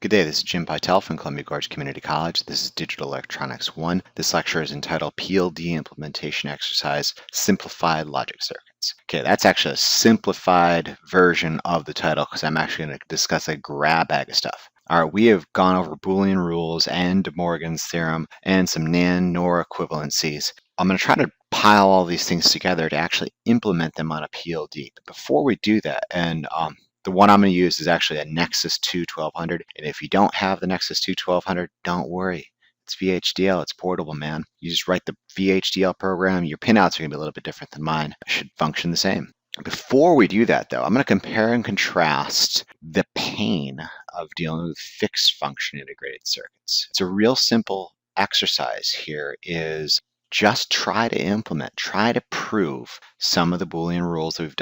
Good day, this is Jim Pytel from Columbia Gorge Community College. This is Digital Electronics 1. This lecture is entitled PLD Implementation Exercise, Simplified Logic Circuits. Okay, that's actually a simplified version of the title because I'm actually going to discuss a grab bag of stuff. All right, we have gone over Boolean rules and De Morgan's theorem and some NaN/NOR equivalencies. I'm going to try to pile all these things together to actually implement them on a PLD. But before we do that, the one I'm going to use is actually a Nexus 2 1200. And if you don't have the Nexus 2 1200, don't worry. It's VHDL. It's portable, man. You just write the VHDL program. Your pinouts are going to be a little bit different than mine. It should function the same. Before we do that, though, I'm going to compare and contrast the pain of dealing with fixed function integrated circuits. It's a real simple exercise here is just try to prove some of the Boolean rules that we've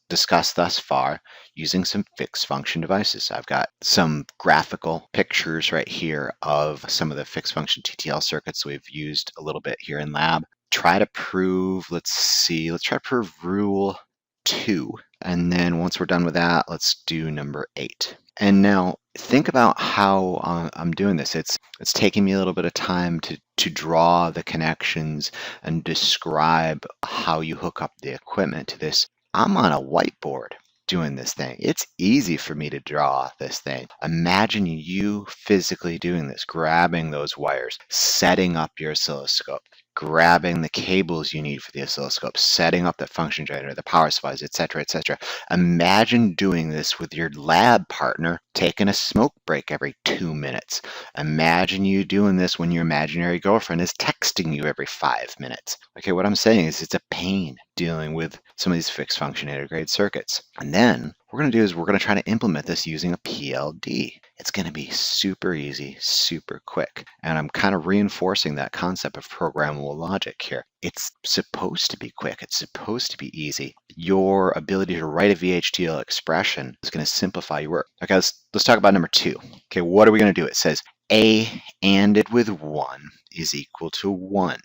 discussed thus far using some fixed function devices. I've got some graphical pictures right here of some of the fixed function TTL circuits we've used a little bit here in lab. Try to prove, let's try to prove rule 2. And then once we're done with that, let's do number 8. And now think about how I'm doing this. It's taking me a little bit of time to draw the connections and describe how you hook up the equipment to this. I'm on a whiteboard doing this thing. It's easy for me to draw this thing. Imagine you physically doing this, grabbing those wires, setting up your oscilloscope, grabbing the cables you need for the oscilloscope, setting up the function generator, the power supplies, etc., etc. Imagine doing this with your lab partner, taking a smoke break every 2 minutes. Imagine you doing this when your imaginary girlfriend is texting you every 5 minutes. Okay, what I'm saying is it's a pain dealing with some of these fixed function integrated circuits. And then what we're going to do is we're going to try to implement this using a PLD. It's going to be super easy, super quick. And I'm kind of reinforcing that concept of programmable logic here. It's supposed to be quick. It's supposed to be easy. Your ability to write a VHDL expression is going to simplify your work. Okay, let's talk about number 2. Okay, what are we going to do? It says A ANDed with 1 is equal to 1.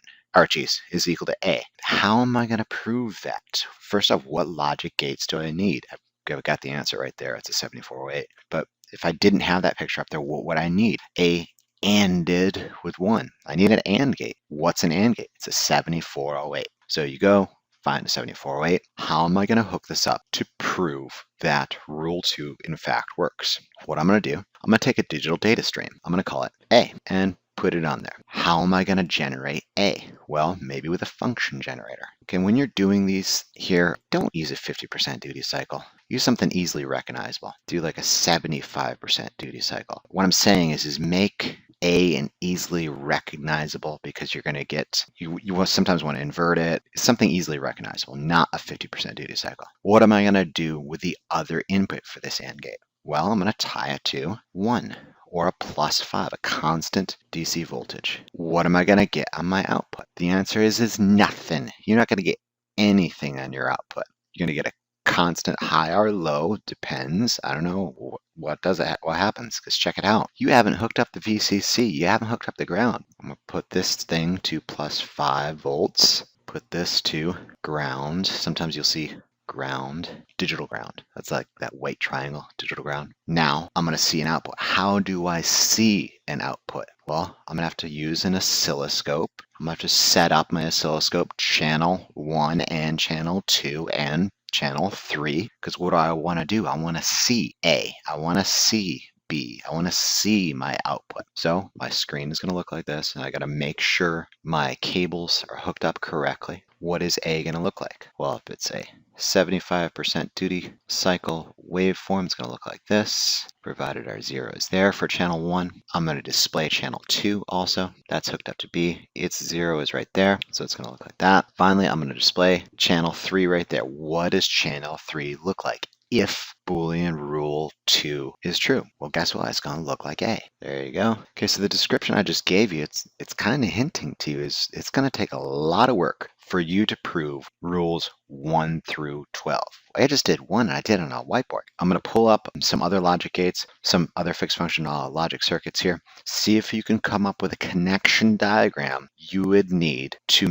Is equal to A. How am I going to prove that? First off, what logic gates do I need? I've got the answer right there. It's a 7408. But if I didn't have that picture up there, what would I need? A ANDed with 1. I need an AND gate. What's an AND gate? It's a 7408. So you go find a 7408. How am I going to hook this up to prove that rule 2 in fact works? What I'm going to do, I'm going to take a digital data stream. I'm going to call it A and put it on there. How am I going to generate A? Well, maybe with a function generator. Okay, when you're doing these here, don't use a 50% duty cycle. Use something easily recognizable. Do like a 75% duty cycle. What I'm saying is make A an easily recognizable, because you're going to get, you will sometimes want to invert it. Something easily recognizable, not a 50% duty cycle. What am I going to do with the other input for this AND gate? Well, I'm going to tie it to 1. Or a +5, a constant DC voltage. What am I going to get on my output? The answer is nothing. You're not going to get anything on your output. You're going to get a constant high or low, depends. I don't know what happens, because check it out. You haven't hooked up the VCC. You haven't hooked up the ground. I'm going to put this thing to +5 volts. Put this to ground. Sometimes you'll see ground, digital ground. That's like that white triangle, digital ground. Now I'm going to see an output. How do I see an output? Well, I'm going to have to use an oscilloscope. I'm going to have to set up my oscilloscope channel 1 and channel 2 and channel 3, because what do I want to do? I want to see A. I want to see B. I want to see my output. So my screen is going to look like this, and I got to make sure my cables are hooked up correctly. What is A going to look like? Well, if it's a 75% duty cycle waveform, it's going to look like this, provided our 0 is there for channel 1. I'm going to display channel 2 also. That's hooked up to B. Its 0 is right there, so it's going to look like that. Finally, I'm going to display channel 3 right there. What does channel 3 look like if Boolean rule 2 is true? Well, guess what? It's going to look like A. There you go. Okay, so the description I just gave you, it's kind of hinting to you is it's going to take a lot of work for you to prove rules 1 through 12. I just did one, and I did it on a whiteboard. I'm going to pull up some other logic gates, some other fixed function logic circuits here. See if you can come up with a connection diagram you would need to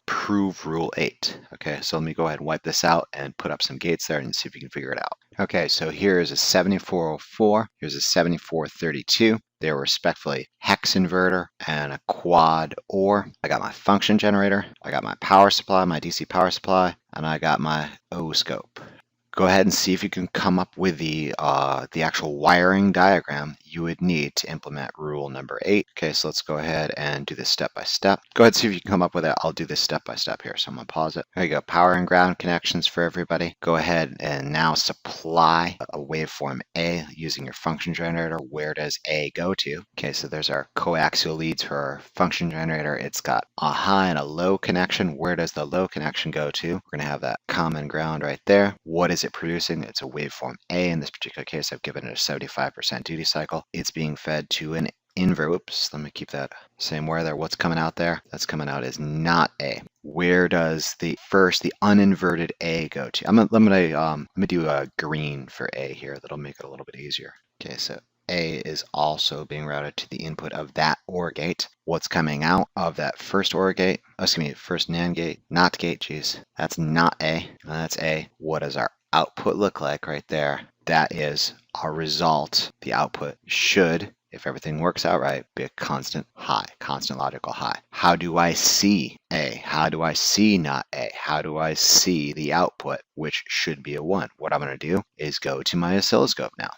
prove rule 8. Okay, so let me go ahead and wipe this out and put up some gates there and see if you can figure it out. Okay, so here is a 7404, here's a 7432. They're respectively hex inverter and a quad OR. I got my function generator, I got my power supply, my DC power supply, and I got my oscilloscope. Go ahead and see if you can come up with the actual wiring diagram you would need to implement rule number 8. Okay, so let's go ahead and do this step by step. Go ahead and see if you can come up with it. I'll do this step by step here. So I'm gonna pause it. There you go, power and ground connections for everybody. Go ahead and now supply a waveform A using your function generator. Where does A go to? Okay, so there's our coaxial leads for our function generator. It's got a high and a low connection. Where does the low connection go to? We're gonna have that common ground right there. What is it producing? It's a waveform A. In this particular case, I've given it a 75% duty cycle. It's being fed to an invert. Oops, let me keep that same wire there. What's coming out there? That's coming out is not A. Where does the uninverted A go to? I'm gonna do a green for A here. That'll make it a little bit easier. Okay, so A is also being routed to the input of that OR gate. What's coming out of that first OR gate? Oh, excuse me, first NAND gate, not gate, geez. That's not A, that's A. What does our output look like right there? That is our result. The output should, if everything works out right, be a constant high, constant logical high. How do I see A? How do I see not A? How do I see the output, which should be a 1? What I'm going to do is go to my oscilloscope now.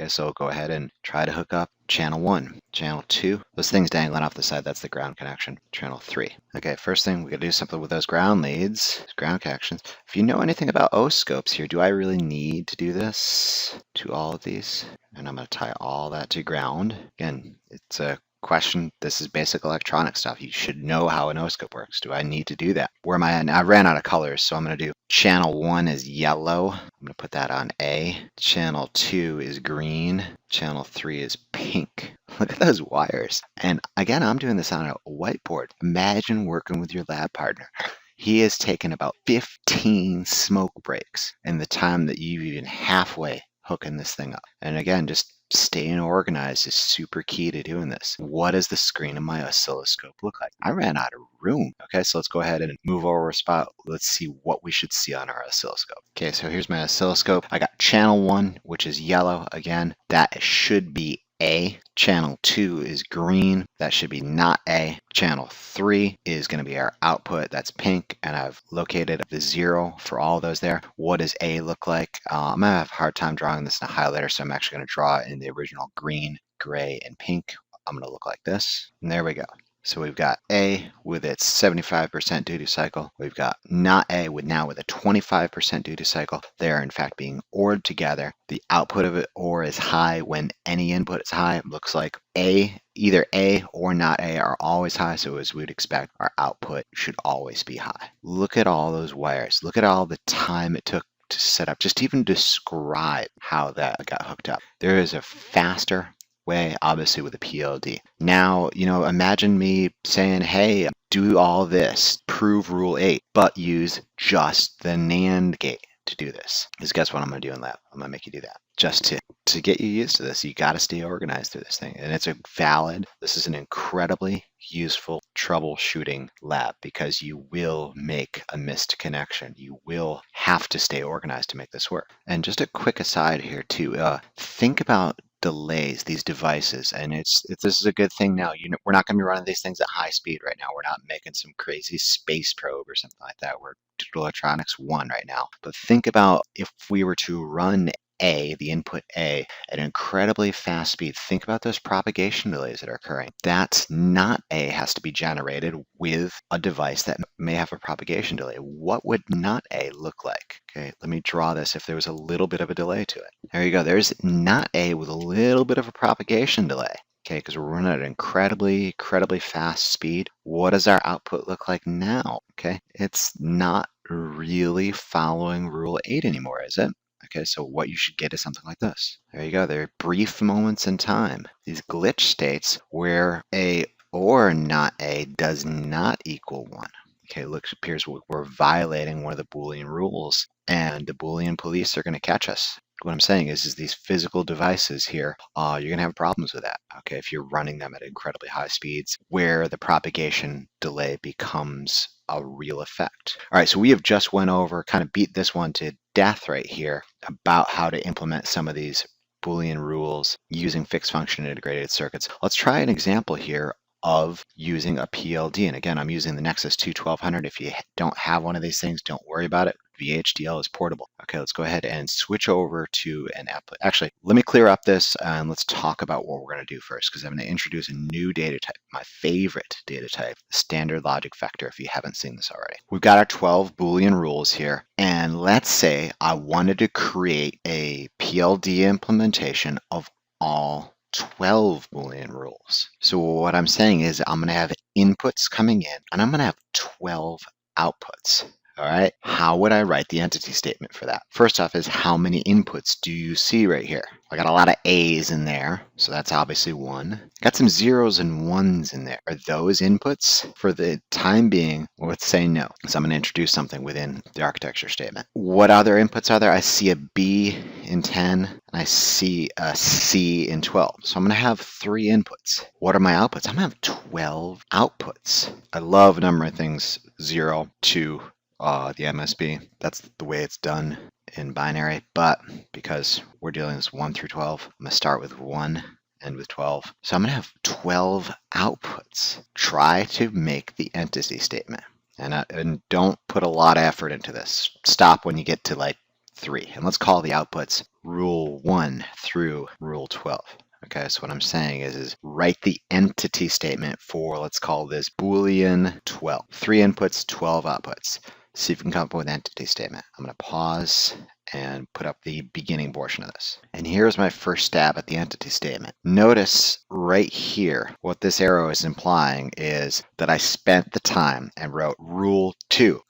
Okay, so go ahead and try to hook up channel 1, channel 2. Those things dangling off the side, that's the ground connection. Channel 3. Okay, first thing, we gotta do something with those ground leads, ground connections. If you know anything about oscilloscopes here, do I really need to do this to all of these? And I'm gonna tie all that to ground. Again, it's a question. This is basic electronic stuff. You should know how an oscilloscope works. Do I need to do that? Where am I at? Now, I ran out of colors, so I'm going to do channel 1 is yellow. I'm going to put that on A. Channel 2 is green. Channel 3 is pink. Look at those wires. And again, I'm doing this on a whiteboard. Imagine working with your lab partner. He has taken about 15 smoke breaks in the time that you've even halfway hooking this thing up. And again, just staying organized is super key to doing this. What does the screen of my oscilloscope look like? I ran out of room. Okay, so let's go ahead and move over a spot. Let's see what we should see on our oscilloscope. Okay, so here's my oscilloscope. I got channel 1, which is yellow. Again, that should be A. Channel 2 is green. That should be not A. Channel 3 is going to be our output. That's pink, and I've located the 0 for all of those there. What does A look like? I'm going to have a hard time drawing this in a highlighter, so I'm actually going to draw it in the original green, gray, and pink. I'm going to look like this, and there we go. So we've got A with its 75% duty cycle. We've got not A with a 25% duty cycle. They are in fact being ORed together. The output of it OR is high when any input is high. It looks like either A or not A are always high. So as we'd expect, our output should always be high. Look at all those wires. Look at all the time it took to set up, just even describe how that got hooked up. There is a faster way, obviously, with a PLD. Now, imagine me saying, hey, do all this, prove rule 8, but use just the NAND gate to do this. Because guess what I'm going to do in lab? I'm going to make you do that. Just to get you used to this, you got to stay organized through this thing. And this is an incredibly useful troubleshooting lab because you will make a missed connection. You will have to stay organized to make this work. And just a quick aside here too, think about delays, these devices, and this is a good thing now. We're not going to be running these things at high speed right now. We're not making some crazy space probe or something like that. We're Digital Electronics 1 right now. But think about if we were to run A, the input A, at an incredibly fast speed. Think about those propagation delays that are occurring. That's not A has to be generated with a device that may have a propagation delay. What would not A look like? Okay, let me draw this if there was a little bit of a delay to it. There you go. There's not A with a little bit of a propagation delay. Okay, because we're running at an incredibly fast speed. What does our output look like now? Okay, it's not really following rule 8 anymore, is it? Okay, so what you should get is something like this. There you go. There are brief moments in time, these glitch states where A or not A does not equal 1. Okay, it appears we're violating one of the Boolean rules, and the Boolean police are going to catch us. what I'm saying is these physical devices here, you're going to have problems with that, okay, if you're running them at incredibly high speeds where the propagation delay becomes a real effect. All right, so we have just went over, kind of beat this one to death right here about how to implement some of these Boolean rules using fixed function integrated circuits. Let's try an example here of using a PLD. And again, I'm using the Nexus 21200. If you don't have one of these things, don't worry about it. VHDL is portable. Okay, let's go ahead and switch over to an app. Actually, let me clear up this and let's talk about what we're going to do first, because I'm going to introduce a new data type, my favorite data type, standard logic vector, if you haven't seen this already. We've got our 12 Boolean rules here, and let's say I wanted to create a PLD implementation of all 12 Boolean rules. So what I'm saying is I'm going to have inputs coming in, and I'm going to have 12 outputs. All right, how would I write the entity statement for that? First off is how many inputs do you see right here? I got a lot of A's in there, so that's obviously one. Got some zeros and ones in there. Are those inputs? For the time being, let's say no. So I'm going to introduce something within the architecture statement. What other inputs are there? I see a B in 10, and I see a C in 12. So I'm going to have 3 inputs. What are my outputs? I'm going to have 12 outputs. I love numbering things 0 to the MSB. That's the way it's done in binary, but because we're dealing with 1 through 12, I'm going to start with 1 and with 12. So I'm going to have 12 outputs. Try to make the entity statement. And don't put a lot of effort into this. Stop when you get to like 3. And let's call the outputs rule 1 through rule 12. Okay, so what I'm saying is write the entity statement for, let's call this Boolean 12. 3 inputs, 12 outputs. See if we can come up with an entity statement. I'm going to pause and put up the beginning portion of this. And here's my first stab at the entity statement. Notice right here, what this arrow is implying is that I spent the time and wrote rule 2,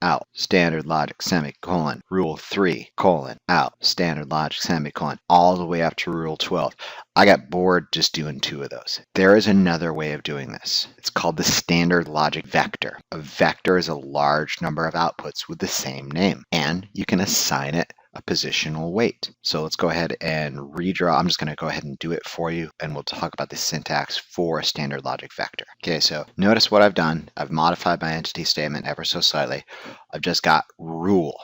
out, standard logic, semicolon, rule 3, out, standard logic, semicolon, all the way up to rule 12. I got bored just doing 2 of those. There is another way of doing this. It's called the standard logic vector. A vector is a large number of outputs with the same name, and you can assign it a positional weight. So let's go ahead and redraw. I'm just going to go ahead and do it for you, and we'll talk about the syntax for a standard logic vector. Okay, so notice what I've done. I've modified my entity statement ever so slightly. I've just got rule,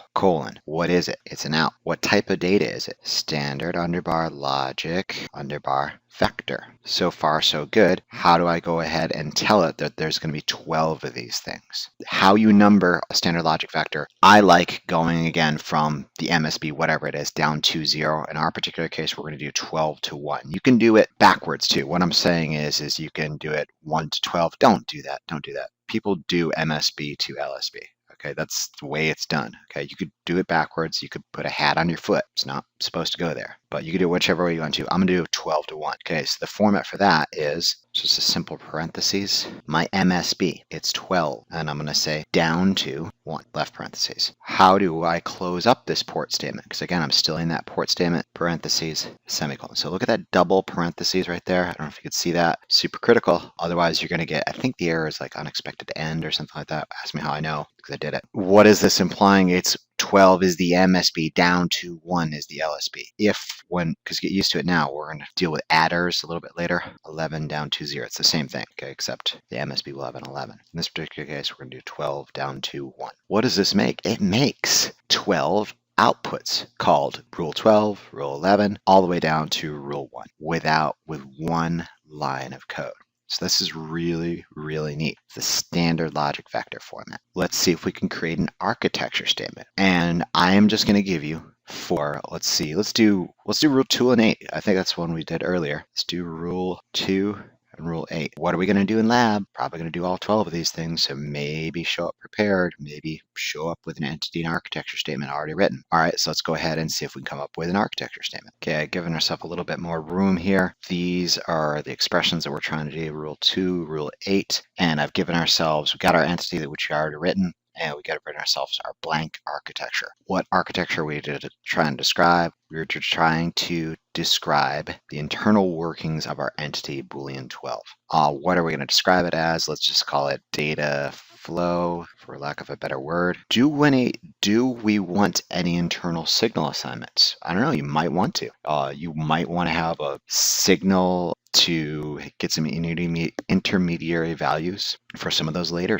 what is it? It's an out. What type of data is it? Standard underbar logic underbar vector. So far, so good. How do I go ahead and tell it that there's going to be 12 of these things? How you number a standard logic vector, I like going again from the MSB, whatever it is, down to 0. In our particular case, we're going to do 12 to 1. You can do it backwards too. What I'm saying is you can do it 1 to 12. Don't do that. Don't do that. People do MSB to LSB. Okay, that's the way it's done. Okay, you could do it backwards. You could put a hat on your foot. It's not supposed to go there, but you can do it whichever way you want to. I'm going to do 12 to 1. Okay, so the format for that is just a simple parentheses. My MSB, it's 12, and I'm going to say down to 1, left parentheses. How do I close up this port statement? Because again, I'm still in that port statement, parentheses, semicolon. So look at that double parentheses right there. I don't know if you could see that. Super critical. Otherwise, you're going to get, I think the error is like unexpected end or something like that. Ask me how I know, because I did it. What is this implying? It's 12 is the MSB, down to 1 is the LSB. Because get used to it now, we're going to deal with adders a little bit later. 11 down to 0. It's the same thing, okay, except the MSB will have an 11. In this particular case, we're going to do 12 down to 1. What does this make? It makes 12 outputs called rule 12, rule 11, all the way down to rule 1 with 1 line of code. So this is really, really neat. It's the standard logic vector format. Let's see if we can create an architecture statement. And I am just going to give you 4. Let's do rule 2 and 8. I think that's one we did earlier. Let's do rule 2 and rule 8. What are we going to do in lab? Probably going to do all 12 of these things. So maybe show up prepared, maybe show up with an entity and architecture statement already written. All right, so let's go ahead and see if we can come up with an architecture statement. Okay, giving ourselves a little bit more room here. These are the expressions that we're trying to do, rule 2, rule 8. And we've got our entity which we already written. and we got to bring ourselves our blank architecture. What architecture are we trying to describe? We're trying to describe the internal workings of our entity Boolean 12. What are we going to describe it as? Let's just call it data flow, for lack of a better word. Do we want any internal signal assignments? I don't know, you might want to. You might want to have a signal to get some intermediary values for some of those later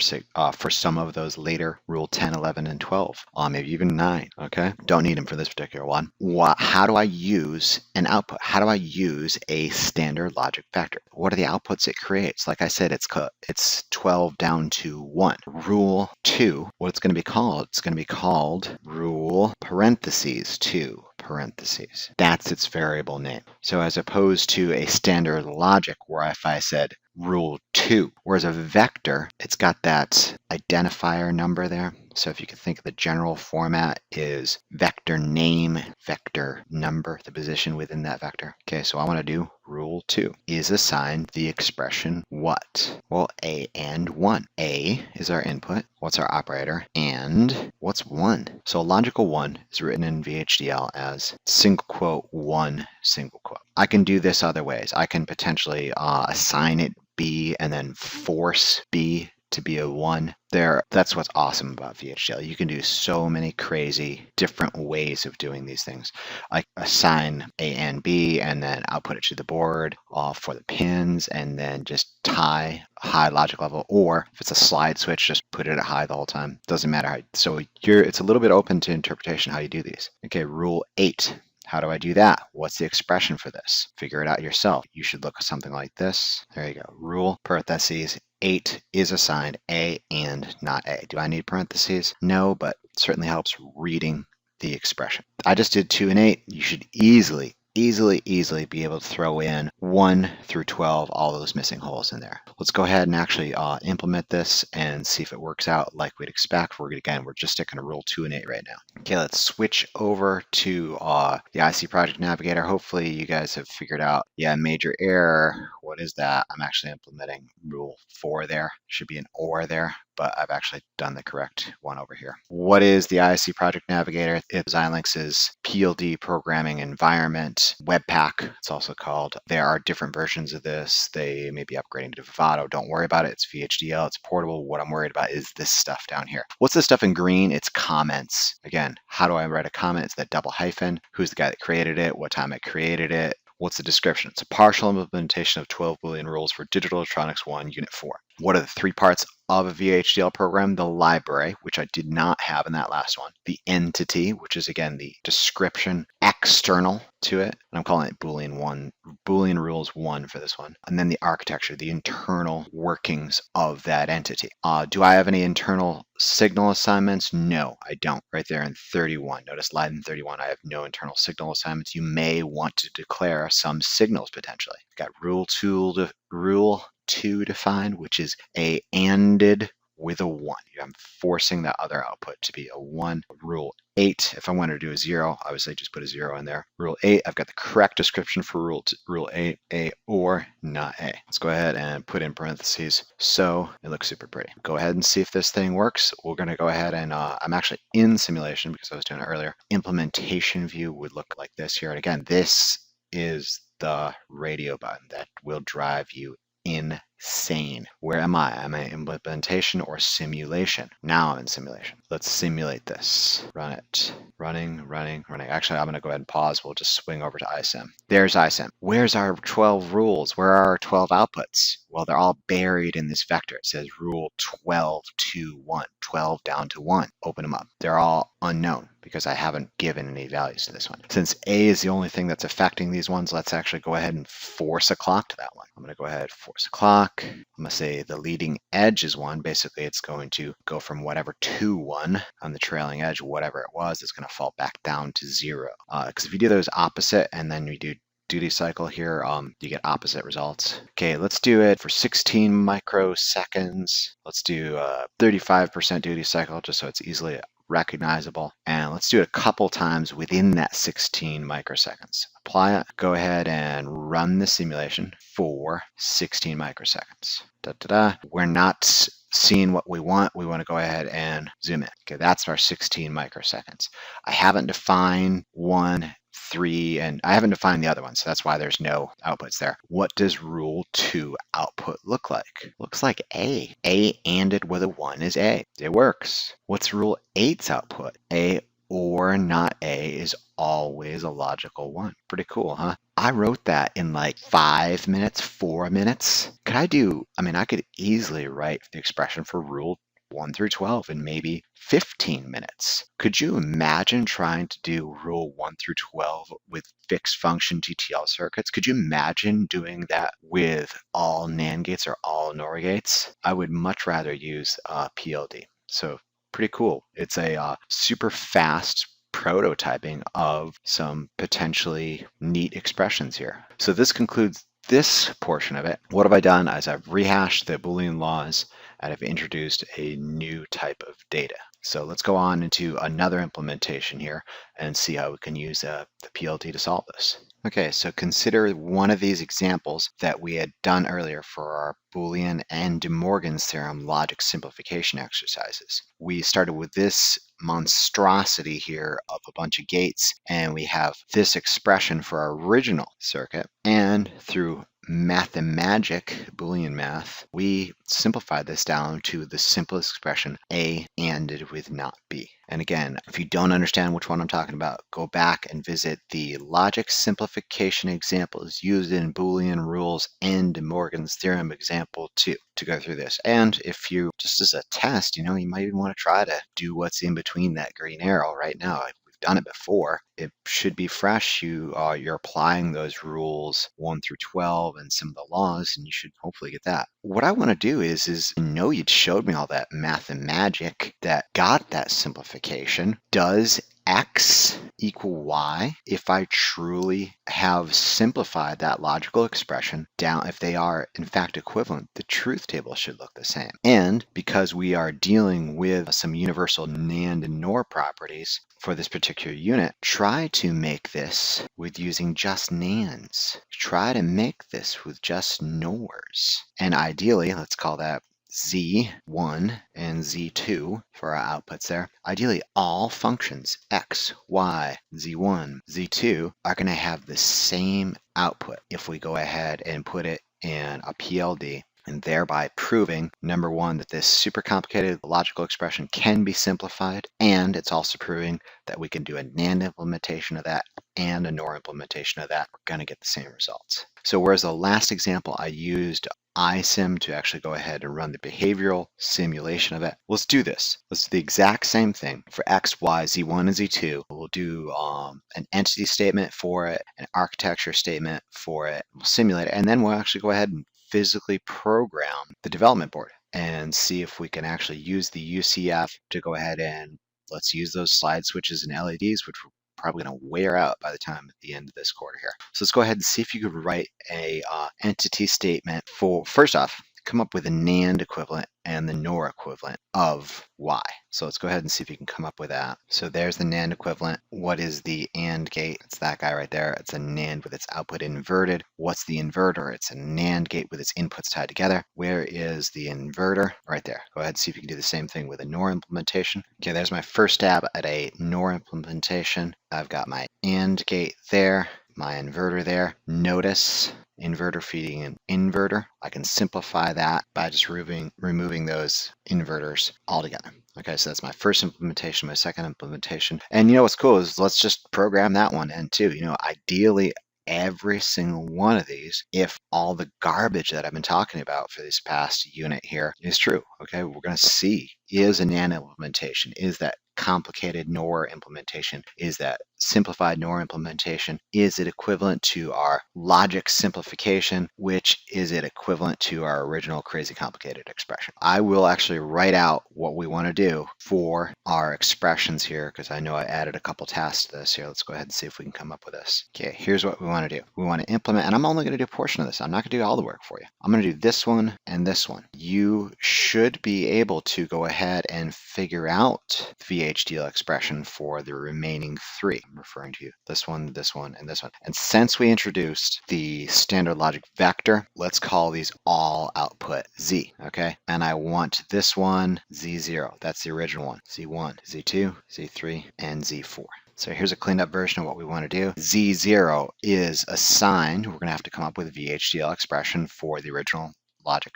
rule 10, 11, and 12, maybe even 9. Okay, don't need them for this particular one. How do I use an output? How do I use a standard logic vector? What are the outputs it creates? Like I said, it's 12 down to 1. Rule 2, what it's going to be called? It's going to be called rule parentheses 2. Parentheses. That's its variable name. So as opposed to a standard logic where if I said rule 2, whereas a vector, it's got that identifier number there. So if you can think of the general format is vector name, vector number, the position within that vector. Okay, so I want to do rule 2 is assign the expression what? Well, a and 1. A is our input. What's our operator? And what's 1? So logical 1 is written in VHDL as single quote 1 single quote. I can do this other ways. I can potentially assign it B and then force B to be a 1 there. That's what's awesome about VHDL. You can do so many crazy different ways of doing these things. I assign A and B and then output it to the board for the pins and then just tie high logic level, or if it's a slide switch, just put it at high the whole time. Doesn't matter. So it's a little bit open to interpretation how you do these. Okay, rule 8. How do I do that? What's the expression for this? Figure it out yourself. You should look at something like this. There you go. Rule parentheses 8 is assigned A and not A. Do I need parentheses? No, but it certainly helps reading the expression. I just did 2 and 8. You should easily be able to throw in 1 through 12, all those missing holes in there. Let's go ahead and actually implement this and see if it works out like we'd expect. We're just sticking to rule 2 and 8 right now. Okay, let's switch over to the ICProject Navigator. Hopefully you guys have figured out, major error. What is that? I'm actually implementing rule 4 there. Should be an or there, but I've actually done the correct one over here. What is the ICProject Navigator? It's Xilinx's PLD programming environment, Webpack, it's also called. There are different versions of this. They may be upgrading to Vivado. Don't worry about it. It's VHDL. It's portable. What I'm worried about is this stuff down here. What's this stuff in green? It's comments. Again, how do I write a comment? It's that double hyphen. Who's the guy that created it? What time it created it? What's the description? It's a partial implementation of 12 Boolean rules for Digital Electronics 1, Unit 4. What are the 3 parts of a VHDL program? The library, which I did not have in that last one. The entity, which is again the description external to it. And I'm calling it Boolean rules 1 for this one. And then the architecture, the internal workings of that entity. Do I have any internal signal assignments? No, I don't. Right there in 31. Notice line 31, I have no internal signal assignments. You may want to declare some signals potentially. You've got rule 2 defined, which is a ANDed with a 1. I'm forcing that other output to be a 1. Rule 8, if I wanted to do a 0, obviously just put a 0 in there. Rule 8, I've got the correct description for rule 8, A or not A. Let's go ahead and put in parentheses so it looks super pretty. Go ahead and see if this thing works. We're going to go ahead and I'm actually in simulation because I was doing it earlier. Implementation view would look like this here. And again, this is the radio button that will drive you insane. Where am I? Am I in implementation or simulation? Now I'm in simulation. Let's simulate this. Run it. Running. Actually, I'm going to go ahead and pause. We'll just swing over to ISIM. There's ISIM. Where's our 12 rules? Where are our 12 outputs? Well, they're all buried in this vector. It says rule 12 to 1, 12 down to 1. Open them up. They're all unknown because I haven't given any values to this one. Since A is the only thing that's affecting these ones, let's actually go ahead and force a clock to that one. I'm going to go ahead, force a clock. I'm going to say the leading edge is 1. Basically, it's going to go from whatever to 1 on the trailing edge, whatever it was, it's going to fall back down to 0. Because if you do those opposite and then we do duty cycle here, you get opposite results. Okay, let's do it for 16 microseconds. Let's do 35% duty cycle just so it's easily recognizable. And let's do it a couple times within that 16 microseconds. Apply it. Go ahead and run the simulation for 16 microseconds. We're not seeing what we want to go ahead and zoom in. Okay, that's our 16 microseconds. I haven't defined 1, 3, and I haven't defined the other one, so that's why there's no outputs there. What does rule 2 output look like? Looks like A. A ANDed with a 1 is A. It works. What's rule 8's output? A or not A is always a logical 1. Pretty cool, huh? I wrote that in like 5 minutes, 4 minutes. I could easily write the expression for rule 1 through 12 in maybe 15 minutes. Could you imagine trying to do rule 1 through 12 with fixed function TTL circuits? Could you imagine doing that with all NAND gates or all NOR gates? I would much rather use PLD. So pretty cool. It's a super fast prototyping of some potentially neat expressions here. So this concludes this portion of it. What have I done is I've rehashed the Boolean laws and I've introduced a new type of data. So let's go on into another implementation here and see how we can use the PLD to solve this. Okay, so consider one of these examples that we had done earlier for our Boolean and De Morgan's theorem logic simplification exercises. We started with this monstrosity here of a bunch of gates, and we have this expression for our original circuit, and through mathemagic, Boolean math, we simplified this down to the simplest expression, A ANDed with not B. And again, if you don't understand which one I'm talking about, go back and visit the logic simplification examples used in Boolean rules and De Morgan's theorem example 2 to go through this. And if you, just as a test, you might even want to try to do what's in between that green arrow right now. Done it before. It should be fresh. You're applying those rules 1 through 12 and some of the laws, and you should hopefully get that. What I want to do is I know you showed me all that math and magic that got that simplification. Does X equal Y if I truly have simplified that logical expression down? If they are in fact equivalent, the truth table should look the same. And because we are dealing with some universal NAND and NOR properties for this particular unit, try to make this with using just NANDs. Try to make this with just NORs. And ideally, let's call that Z1 and Z2 for our outputs there. Ideally, all functions X, Y, Z1, Z2 are going to have the same output if we go ahead and put it in a PLD, and thereby proving, number one, that this super complicated logical expression can be simplified, and it's also proving that we can do a NAND implementation of that and a NOR implementation of that. We're going to get the same results. So whereas the last example I used iSim to actually go ahead and run the behavioral simulation of it, let's do this. Let's do the exact same thing for X, Y, Z1, and Z2. We'll do an entity statement for it, an architecture statement for it. We'll simulate it, and then we'll actually go ahead and physically program the development board and see if we can actually use the UCF to go ahead and let's use those slide switches and LEDs, which we're probably going to wear out by the time at the end of this quarter here. So let's go ahead and see if you could write a entity statement for, first off, come up with a NAND equivalent and the NOR equivalent of Y. So let's go ahead and see if you can come up with that. So there's the NAND equivalent. What is the AND gate? It's that guy right there. It's a NAND with its output inverted. What's the inverter? It's a NAND gate with its inputs tied together. Where is the inverter? Right there. Go ahead and see if you can do the same thing with a NOR implementation. Okay, there's my first stab at a NOR implementation. I've got my AND gate there, my inverter there. Notice inverter feeding an inverter. I can simplify that by just removing those inverters altogether. Okay, so that's my first implementation, my second implementation. And what's cool is let's just program that one in too. Ideally, every single one of these, if all the garbage that I've been talking about for this past unit here is true, okay, we're going to see, is a NAND implementation, is that complicated NOR implementation, is that simplified NOR implementation, is it equivalent to our logic simplification, which is it equivalent to our original crazy complicated expression. I will actually write out what we want to do for our expressions here, because I know I added a couple tasks to this here. Let's go ahead and see if we can come up with this. Okay, here's what we want to do. We want to implement, and I'm only going to do a portion of this. I'm not going to do all the work for you. I'm going to do this one and this one. You should be able to go ahead and figure out via VHDL expression for the remaining three. I'm referring to this one, and this one. And since we introduced the standard logic vector, let's call these all output Z, okay? And I want this one Z0. That's the original one. Z1, Z2, Z3, and Z4. So here's a cleaned up version of what we want to do. Z0 is assigned, we're going to have to come up with a VHDL expression for the original logic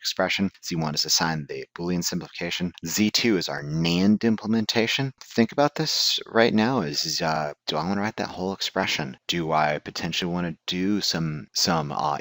expression. Z1 is assigned the Boolean simplification. Z2 is our NAND implementation. Think about this right now is, do I want to write that whole expression? Do I potentially want to do some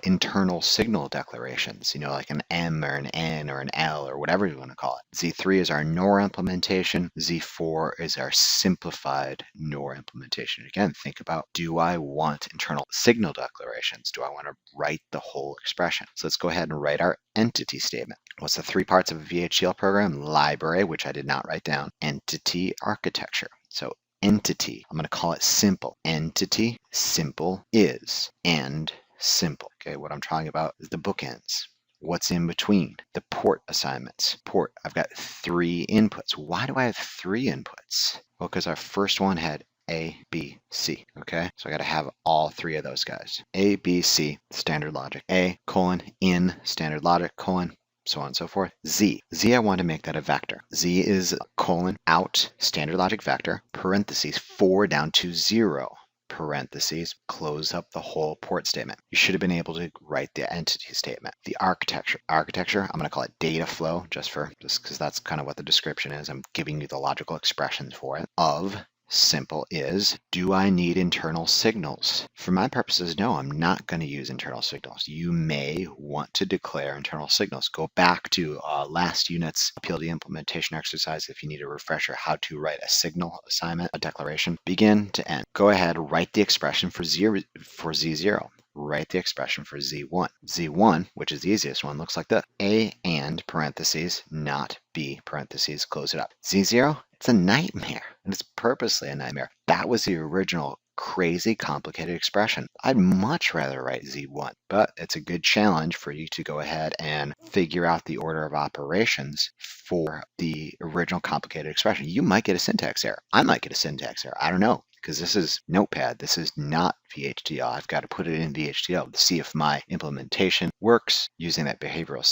internal signal declarations, you know, like an M or an N or an L or whatever you want to call it? Z3 is our NOR implementation. Z4 is our simplified NOR implementation. Again, think about, do I want internal signal declarations? Do I want to write the whole expression? So let's go ahead and write our entity statement. What's the three parts of a VHDL program? Library, which I did not write down, entity, architecture. So entity, I'm going to call it simple. Entity, simple is, and simple. Okay, what I'm talking about is the bookends. What's in between? The port assignments. Port, I've got 3 inputs. Why do I have 3 inputs? Well, because our first one had A, B, C, okay? So I got to have all 3 of those guys. A, B, C, standard logic. A, colon, in, standard logic, colon, so on and so forth. Z, I want to make that a vector. Z is colon, out, standard logic vector, parentheses, 4 down to 0. Parentheses, close up the whole port statement. You should have been able to write the entity statement. The architecture, I'm going to call it data flow just because that's kind of what the description is. I'm giving you the logical expressions for it. Of simple is, do I need internal signals? For my purposes, no, I'm not going to use internal signals. You may want to declare internal signals. Go back to last unit's PLD implementation exercise if you need a refresher how to write a signal assignment, a declaration, begin to end. Go ahead, write the expression for Z0. Write the expression for Z1. Z1, which is the easiest one, looks like this. A and parentheses, not B parentheses, close it up. Z0, it's a nightmare, and it's purposely a nightmare. That was the original crazy complicated expression. I'd much rather write Z1, but it's a good challenge for you to go ahead and figure out the order of operations for the original complicated expression. You might get a syntax error. I might get a syntax error. I don't know, because this is Notepad. This is not VHDL. I've got to put it in VHDL to see if my implementation works using that behavioral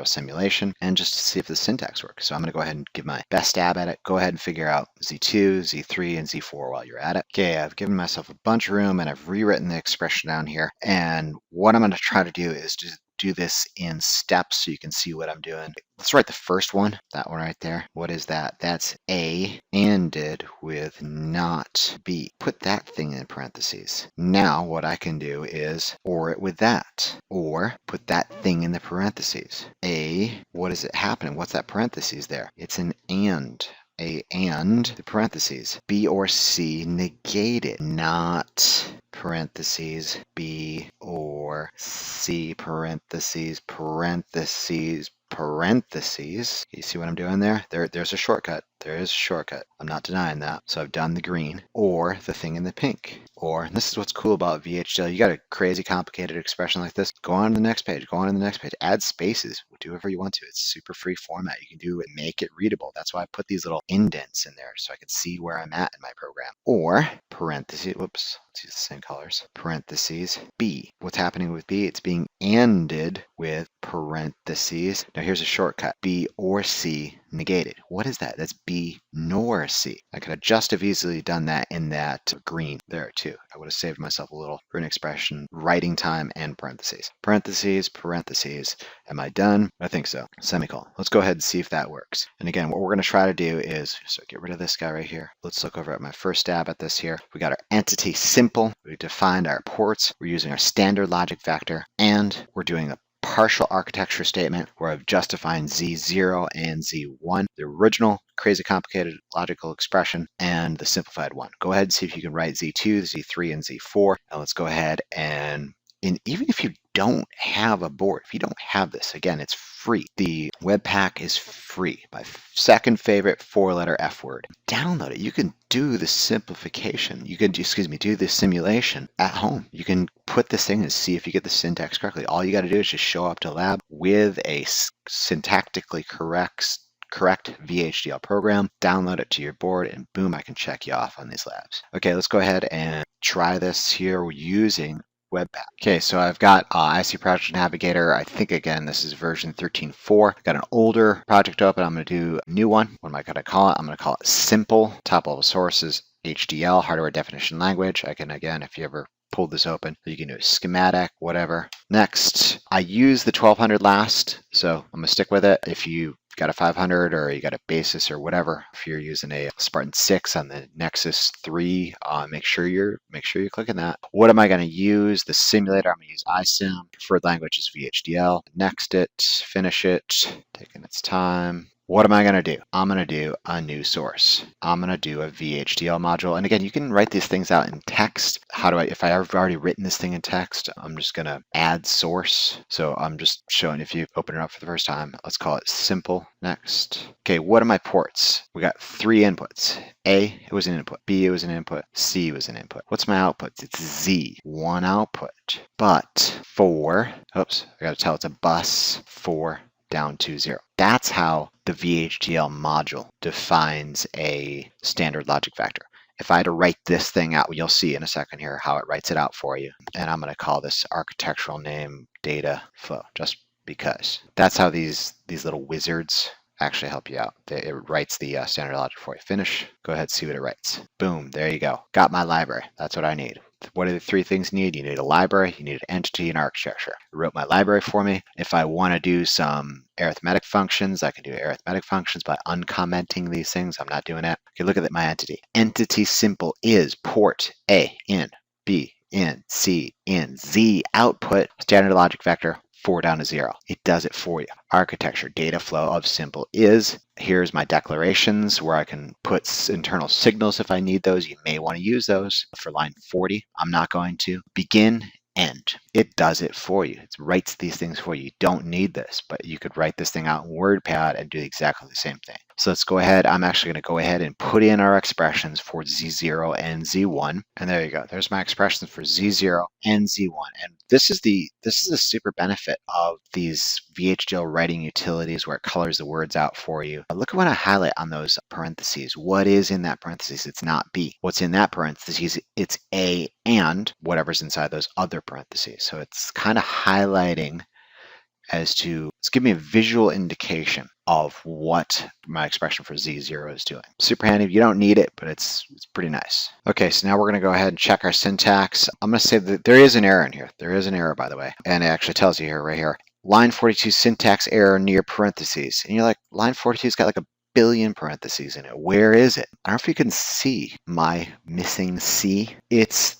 simulation and just to see if the syntax works. So I'm going to go ahead and give my best stab at it. Go ahead and figure out Z2, Z3, and Z4 while you're at it. Okay, I've given myself a bunch of room and I've rewritten the expression down here. And what I'm going to try to do is just do this in steps so you can see what I'm doing. Let's write the first one, that one right there. What is that? That's A ANDed with not B. Put that thing in parentheses. Now what I can do is OR it with that, or put that thing in the parentheses. A, what is it happening? What's that parentheses there? It's an AND. A and the parentheses. B or C negated, not parentheses B or C parentheses. You see what I'm doing there? There's a shortcut. There is a shortcut. I'm not denying that. So I've done the green or the thing in the pink. Or, and this is what's cool about VHDL. You got a crazy complicated expression like this. Go on to the next page. Go on to the next page. Add spaces. Do whatever you want to. It's super free format. You can do it, make it readable. That's why I put these little indents in there so I can see where I'm at in my program. Or parentheses. Whoops. Let's use the same colors. Parentheses B. What's happening with B? It's being ANDed with parentheses. Now here's a shortcut. B or C negated. What is that? That's B nor C. I could have just have easily done that in that green there too. I would have saved myself a little for an expression, writing time and parentheses. Parentheses. Am I done? I think so. Semicolon. Let's go ahead and see if that works. And again, what we're going to try to do is, so get rid of this guy right here. Let's look over at my first stab at this here. We got our entity simple. We defined our ports. We're using our standard logic vector, and we're doing a partial architecture statement where I've just defined Z0 and Z1, the original crazy complicated logical expression, and the simplified one. Go ahead and see if you can write Z2, Z3, and Z4. And let's go ahead and even if you don't have a board, if you don't have this, again, it's free. The Webpack is free. My second favorite 4-letter F word. Download it. You can do the simplification. You can, do the simulation at home. You can put this thing and see if you get the syntax correctly. All you got to do is just show up to lab with a syntactically correct correct VHDL program, download it to your board, and boom, I can check you off on these labs. Okay, let's go ahead and try this here using Webpack. Okay, so I've got ICProject Navigator. I think, again, this is version 13.4. Got an older project open. I'm going to do a new one. What am I going to call it? I'm going to call it Simple. Top level sources, HDL, hardware definition language. I can, again, if you ever pulled this open, you can do a schematic, whatever. Next, I use the 1200 last, so I'm going to stick with it. If you got a 500 or you got a Basis or whatever, if you're using a Spartan 6 on the Nexus 3, make sure you're clicking that. What am I going to use? The simulator. I'm going to use iSim. Preferred language is VHDL. Next it, finish it, taking its time. What am I going to do? I'm going to do a new source. I'm going to do a VHDL module. And again, you can write these things out in text. If I've already written this thing in text, I'm just going to add source. So I'm just showing, if you open it up for the first time, let's call it simple. Next. Okay, what are my ports? We got 3 inputs. A, it was an input. B, it was an input. C was an input. What's my outputs? It's Z, 1 output. But 4, oops, I got to tell it's a bus, 4 down to 0. That's how the VHDL module defines a standard logic vector. If I had to write this thing out, you'll see in a second here how it writes it out for you. And I'm going to call this architectural name data flow, just because. That's how these little wizards actually help you out. It writes the standard logic for you. Finish. Go ahead, see what it writes. Boom, there you go. Got my library. That's what I need. What are the 3 things you need? You need a library, you need an entity, and architecture. It wrote my library for me. If I want to do some arithmetic functions, I can do arithmetic functions by uncommenting these things. I'm not doing it. Okay, look at my entity. Entity simple is port A in, B in, C in, Z output, standard logic vector, 4 down to 0. It does it for you. Architecture, data flow of simple is, here's my declarations where I can put internal signals if I need those. You may want to use those for line 40. I'm not going to. Begin, end. It does it for you. It writes these things for you. You don't need this, but you could write this thing out in WordPad and do exactly the same thing. So let's go ahead. I'm actually going to go ahead and put in our expressions for Z0 and Z1. And there you go. There's my expressions for Z0 and Z1. And this is a super benefit of these VHDL writing utilities where it colors the words out for you. Look at what I highlight on those parentheses. What is in that parentheses? It's not B. What's in that parentheses? It's A and whatever's inside those other parentheses. So it's kind of highlighting as to, it's giving me a visual indication of what my expression for Z0 is doing. Super handy. You don't need it, but it's pretty nice. Okay, so now we're going to go ahead and check our syntax. I'm going to say that there is an error in here. There is an error, by the way. And it actually tells you here, right here. Line 42 syntax error near parentheses. And you're like, line 42's got like a billion parentheses in it. Where is it? I don't know if you can see my missing C. This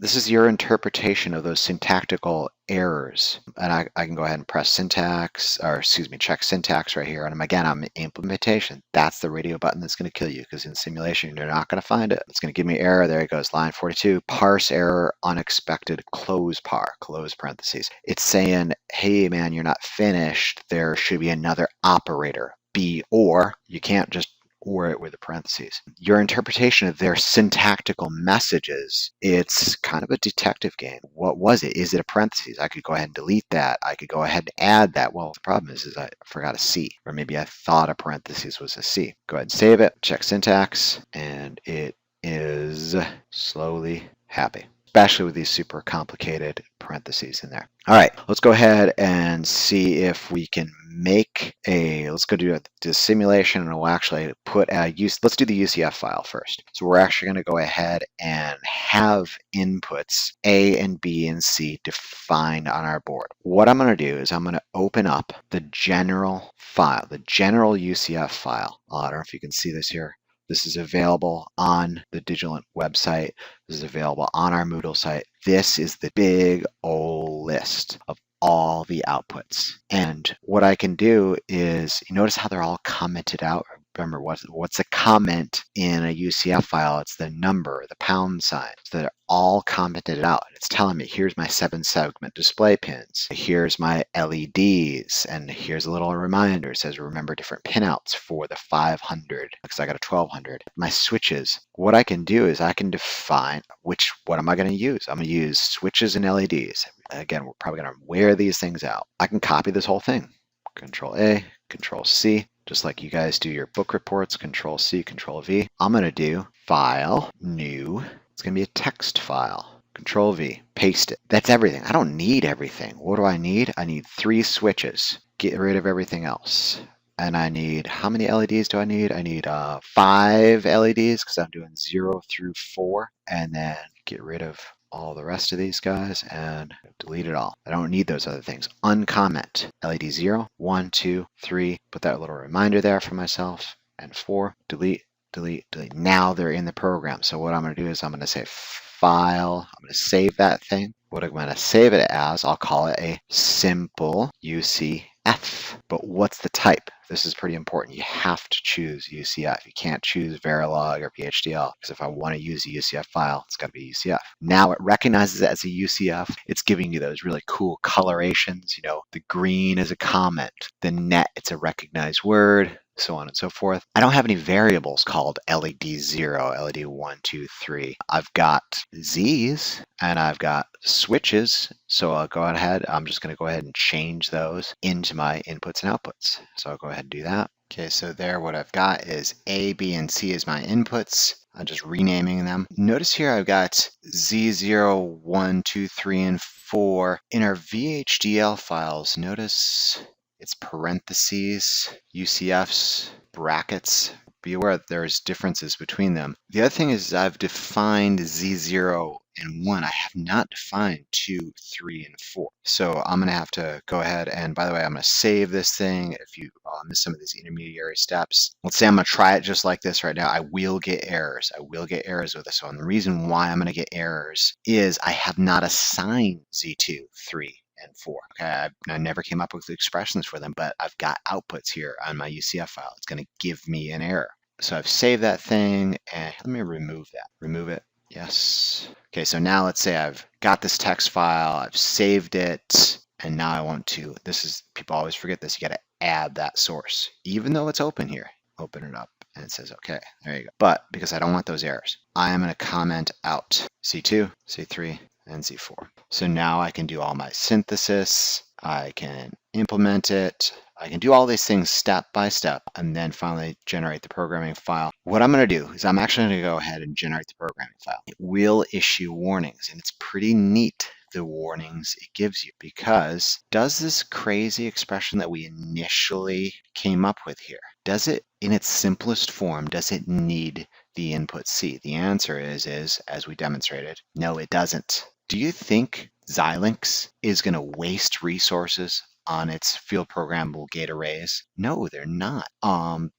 is your interpretation of those syntactical errors. And I can go ahead and press syntax, or excuse me, check syntax right here. And again, I'm in implementation. That's the radio button that's going to kill you, because in simulation, you're not going to find it. It's going to give me error. There it goes. Line 42, parse error, unexpected, close parentheses. It's saying, hey man, you're not finished. There should be another operator. B or, you can't just or it with the parentheses. Your interpretation of their syntactical messages, it's kind of a detective game. What was it? Is it a parentheses? I could go ahead and delete that. I could go ahead and add that. Well, the problem is I forgot a C, or maybe I thought a parentheses was a C. Go ahead and save it, check syntax, and it is slowly happy, especially with these super complicated parentheses in there. All right, let's go ahead and see if we can make let's go do the simulation, and we'll actually put let's do the UCF file first. So we're actually going to go ahead and have inputs A and B and C defined on our board. What I'm going to do is I'm going to open up the general file, the general UCF file. I don't know if you can see this here. This is available on the Digilent website. This is available on our Moodle site. This is the big old list of all the outputs. And what I can do is, you notice how they're all commented out? Remember, what's a comment in a UCF file? It's the number, the pound sign. So they're all commented out. It's telling me, here's my 7-segment display pins. Here's my LEDs. And here's a little reminder. It says, remember different pinouts for the 500, because I got a 1200. My switches. What I can do is I can define what am I going to use? I'm going to use switches and LEDs. Again, we're probably going to wear these things out. I can copy this whole thing. Control A, Control C. just like you guys do your book reports, Control C, Control V. I'm going to do File, New. It's going to be a text file. Control V, paste it. That's everything. I don't need everything. What do I need? I need 3 switches. Get rid of everything else. And I need, how many LEDs do I need? I need 5 LEDs because I'm doing 0 through 4. And then get rid of all the rest of these guys and delete it all. I don't need those other things. Uncomment. LED 0, 1, 2, 3. Put that little reminder there for myself. And 4. Delete, delete, delete. Now they're in the program. So what I'm going to do is I'm going to say File. I'm going to save that thing. What I'm going to save it as, I'll call it a simple UCF. But what's the type? This is pretty important. You have to choose UCF. You can't choose Verilog or PHDL, because if I want to use a UCF file, it's got to be UCF. Now it recognizes it as a UCF. It's giving you those really cool colorations. You know, the green is a comment. The net, it's a recognized word, so on and so forth. I don't have any variables called LED 0, LED 1, 2, 3. I've got Z's and I've got switches. So I'll go ahead. I'm just going to go ahead and change those into my inputs and outputs. So I'll go ahead and do that. Okay, so there what I've got is A, B, and C as my inputs. I'm just renaming them. Notice here I've got Z0, 1, 2, 3, and 4. In our VHDL files, notice it's parentheses, UCFs, brackets. Be aware that there's differences between them. The other thing is I've defined Z0 and 1. I have not defined 2, 3, and 4. So I'm going to have to go ahead and, by the way, I'm going to save this thing. If you miss some of these intermediary steps, let's say I'm going to try it just like this right now. I will get errors. I will get errors with this one. The reason why I'm going to get errors is I have not assigned Z2, 3, and 4. Okay, I never came up with the expressions for them, but I've got outputs here on my UCF file. It's going to give me an error. So I've saved that thing, and let me remove that. Remove it. Yes. Okay, so now let's say I've got this text file, I've saved it, and now I want to, this is, people always forget this, you got to add that source. Even though it's open here, open it up, and it says, okay, there you go. But because I don't want those errors, I am going to comment out C2, C3, and Z4. So now I can do all my synthesis, I can implement it, I can do all these things step by step, and then finally generate the programming file. What I'm going to do is I'm actually going to go ahead and generate the programming file. It will issue warnings, and it's pretty neat, the warnings it gives you, because does this crazy expression that we initially came up with here, does it, in its simplest form, does it need the input C? The answer is as we demonstrated, no, it doesn't. Do you think Xilinx is going to waste resources on its field programmable gate arrays? No, they're not.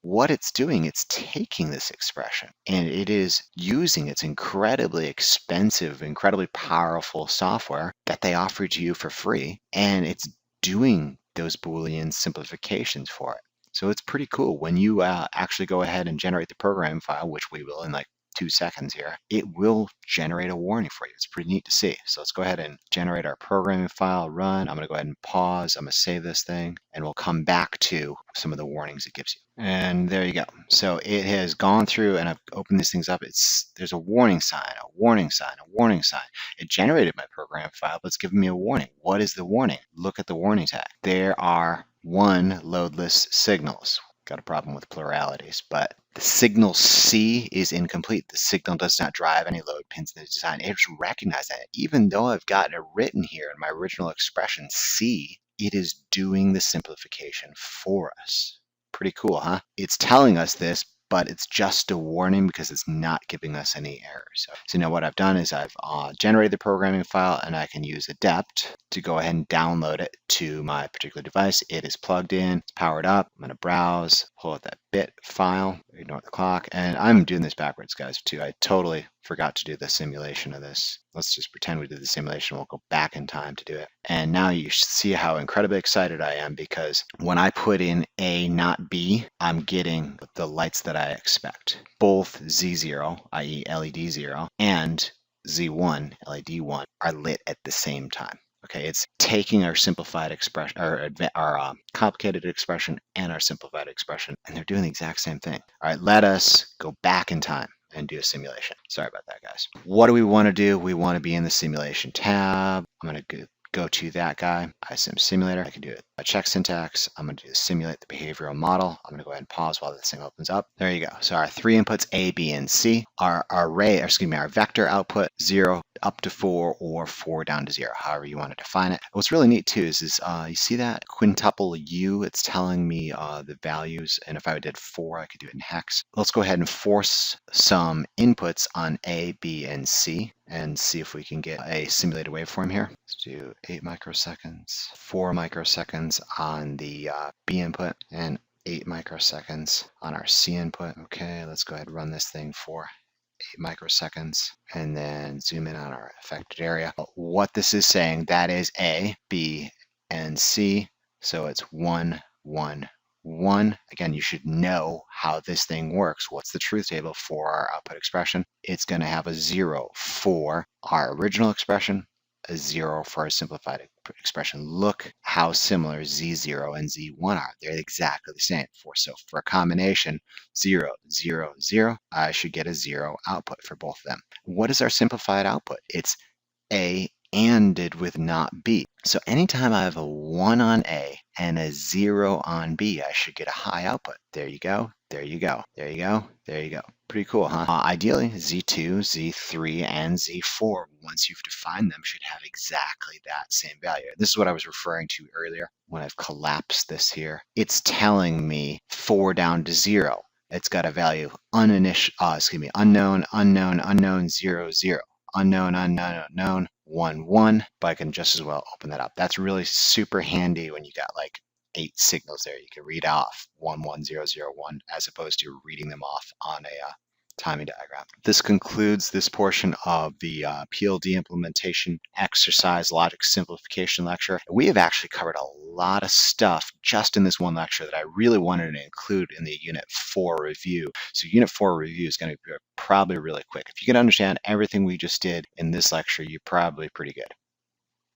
What it's doing, it's taking this expression and it is using its incredibly expensive, incredibly powerful software that they offer to you for free, and it's doing those Boolean simplifications for it. So it's pretty cool. When you actually go ahead and generate the programming file, which we will in like 2 seconds here, it will generate a warning for you. It's pretty neat to see. So let's go ahead and generate our programming file, run. I'm going to go ahead and pause. I'm going to save this thing, and we'll come back to some of the warnings it gives you. And there you go. So it has gone through, and I've opened these things up. There's a warning sign, a warning sign, a warning sign. It generated my programming file, but it's giving me a warning. What is the warning? Look at the warning tag. There are 1 loadless signals. Got a problem with pluralities, but the signal C is incomplete. The signal does not drive any load pins in the design. It just recognized that. Even though I've gotten it written here in my original expression C, it is doing the simplification for us. Pretty cool, huh? It's telling us this, but it's just a warning because it's not giving us any errors. So now what I've done is I've generated the programming file, and I can use adept to go ahead and download it to my particular device. It is plugged in, it's powered up. I'm going to browse, pull out that bit file, ignore the clock, and I'm doing this backwards, guys, too. I totally forgot to do the simulation of this. Let's just pretend we did the simulation. We'll go back in time to do it. And now you see how incredibly excited I am, because when I put in A, not B, I'm getting the lights that I expect. Both Z0, i.e. LED 0, and Z1, LED 1, are lit at the same time. Okay, it's taking our simplified expression, our complicated expression, and our simplified expression, and they're doing the exact same thing. All right, let us go back in time and do a simulation. Sorry about that, guys. What do we want to do? We want to be in the simulation tab. I'm going to go to that guy, ISIM simulator. I can do a check syntax. I'm going to do simulate the behavioral model. I'm going to go ahead and pause while this thing opens up. There you go. So our three inputs, A, B, and C. Our array, or excuse me, our vector output 0 up to 4 or 4 down to 0, however you want to define it. What's really neat too is you see that quintuple U? It's telling me the values, and if I did 4, I could do it in hex. Let's go ahead and force some inputs on A, B, and C and see if we can get a simulated waveform here. Let's do 8 microseconds, 4 microseconds on the B input, and 8 microseconds on our C input. Okay, let's go ahead and run this thing for 8 microseconds and then zoom in on our affected area. What this is saying, that is A, B, and C. So it's 1, 1, 1. Again, you should know how this thing works. What's the truth table for our output expression? It's going to have a 0 for our original expression, a 0 for our simplified expression. Look how similar Z0 and Z1 are. They're exactly the same. So for a combination 0, 0, 0, I should get a 0 output for both of them. What is our simplified output? It's A ANDed with not B. So anytime I have a 1 on A and a 0 on B, I should get a high output. There you go. There you go. There you go. There you go. Pretty cool, huh? Ideally, Z2, Z3, and Z4, once you've defined them, should have exactly that same value. This is what I was referring to earlier when I've collapsed this here. It's telling me 4 down to 0. It's got a value unknown, unknown, unknown, 0, 0. Unknown, unknown, unknown, 1, 1, but I can just as well open that up. That's really super handy when you got like 8 signals there. You can read off 1, 1, 0, 0, 1 as opposed to reading them off on a timing diagram. This concludes this portion of the PLD implementation exercise logic simplification lecture. We have actually covered a lot of stuff just in this one lecture that I really wanted to include in the Unit 4 review. So Unit 4 review is going to be probably really quick. If you can understand everything we just did in this lecture, you're probably pretty good.